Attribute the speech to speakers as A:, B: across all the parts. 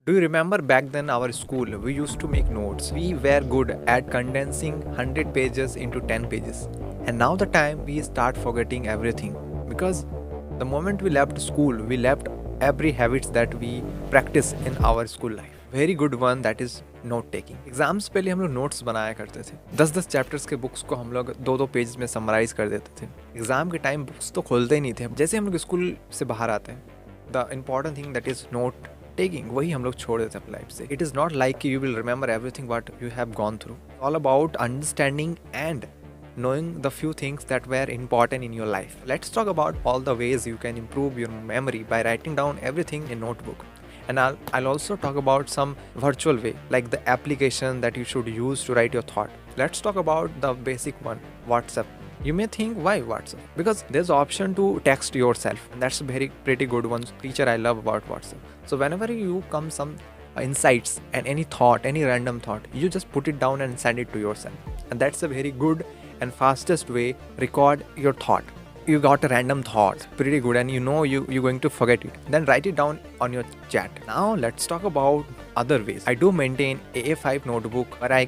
A: Do you remember back then our school, we used to make notes. We were good at condensing 100 pages into 10 pages. And now the time we start forgetting everything because the moment we left school, we left every habits that we practice in our school life. Very good one that is note taking. Exams पहले हम लोग notes बनाया करते थे. 10-10 chapters के books को हम लोग 2-2 पेज में समराइज कर देते थे. एग्जाम के टाइम बुक्स तो खोलते ही नहीं थे. जैसे हम लोग स्कूल से बाहर आते हैं, the important thing that is note taking वही हम लोग छोड़ देते हैं अपनी लाइफ से. It is not like you will remember everything what you have gone through. All about understanding and knowing the few things that were important in your life. Let's talk about all the ways you can improve your memory by writing down everything in notebook. And I'll also talk about some virtual way, like the application that you should use to write your thought. Let's talk about the basic one, WhatsApp. You may think, why WhatsApp? Because there's option to text yourself, and that's a pretty good one feature I love about WhatsApp. So whenever you come some insights and any thought, any random thought, you just put it down and send it to yourself, and that's a very good and fastest way record your thought. You got a random thought, pretty good, and you know you're going to forget it. Then write it down on your chat. Now let's talk about other ways. I do maintain AA5 notebook where I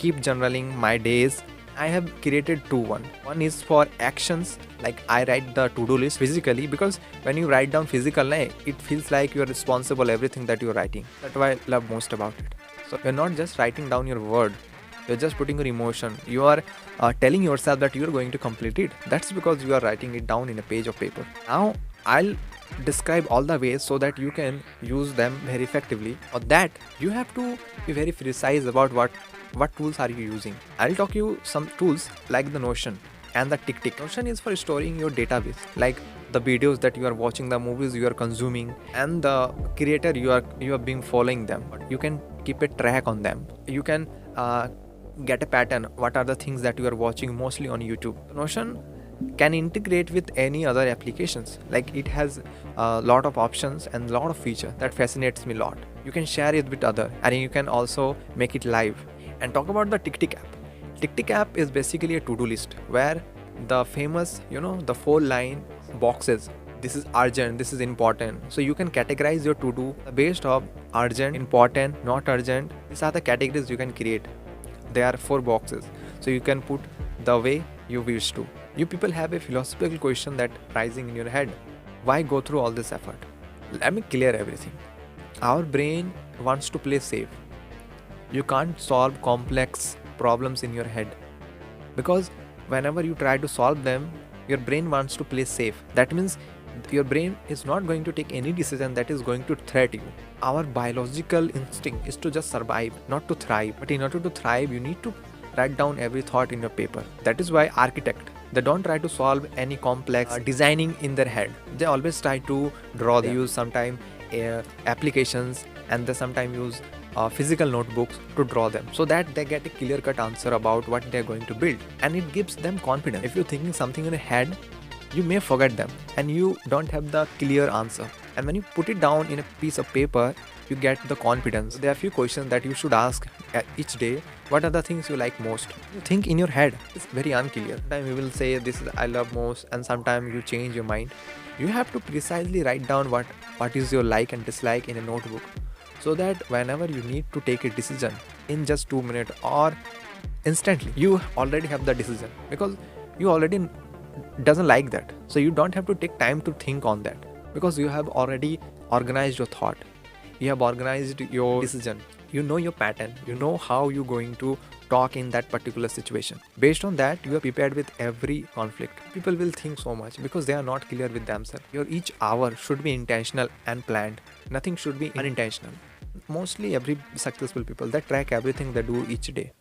A: keep journaling my days. I have created two. One is for actions, like I write the to-do list physically, because when you write down physical, it feels like you are responsible everything that you're writing. That's what I love most about it. So you're not just writing down your word, you're just putting your emotion. You are telling yourself that you're going to complete it. That's because you are writing it down in a page of paper. Now I'll describe all the ways so that you can use them very effectively. For that, you have to be very precise about what tools are you using. I'll talk you some tools like the Notion and the Tick. Notion is for storing your database, like the videos that you are watching, the movies you are consuming, and the creator you are being following them. You can keep a track on them. You can get a pattern. What are the things that you are watching mostly on YouTube? Notion can integrate with any other applications. Like it has a lot of options and a lot of features that fascinates me a lot. You can share it with other, and you can also make it live. And talk about the Tick app. Tick app is basically a to-do list where the famous, the 4-line boxes. This is urgent, this is important. So you can categorize your to-do based of urgent, important, not urgent. These are the categories you can create. There are 4 boxes, so you can put the way you wish to. You people have a philosophical question that rising in your head. Why go through all this effort? Let me clear everything. Our brain wants to play safe. You can't solve complex problems in your head, because whenever you try to solve them, your brain wants to play safe. That means your brain is not going to take any decision that is going to threaten you. Our biological instinct is to just survive, not to thrive. But in order to thrive, you need to write down every thought in your paper. That is why architects, they don't try to solve any complex designing in their head. They always try to draw. They use sometimes applications, and they sometimes use physical notebooks to draw them, so that they get a clear-cut answer about what they're going to build, and it gives them confidence. If you're thinking something in your head, you may forget them and you don't have the clear answer. And when you put it down in a piece of paper, you get the confidence. There are a few questions that you should ask each day. What are the things you like most? You think in your head, it's very unclear. Sometimes you will say this is I love most, and sometimes you change your mind. You have to precisely write down what is your like and dislike in a notebook, so that whenever you need to take a decision in just 2 minutes or instantly, you already have the decision, because you already doesn't like that. So you don't have to take time to think on that, because you have already organized your thought. You have organized your decision. You know your pattern. You know how you're going to talk in that particular situation. Based on that, you are prepared with every conflict. People will think so much because they are not clear with themselves. Your each hour should be intentional and planned. Nothing should be unintentional. Mostly every successful people, they track everything they do each day.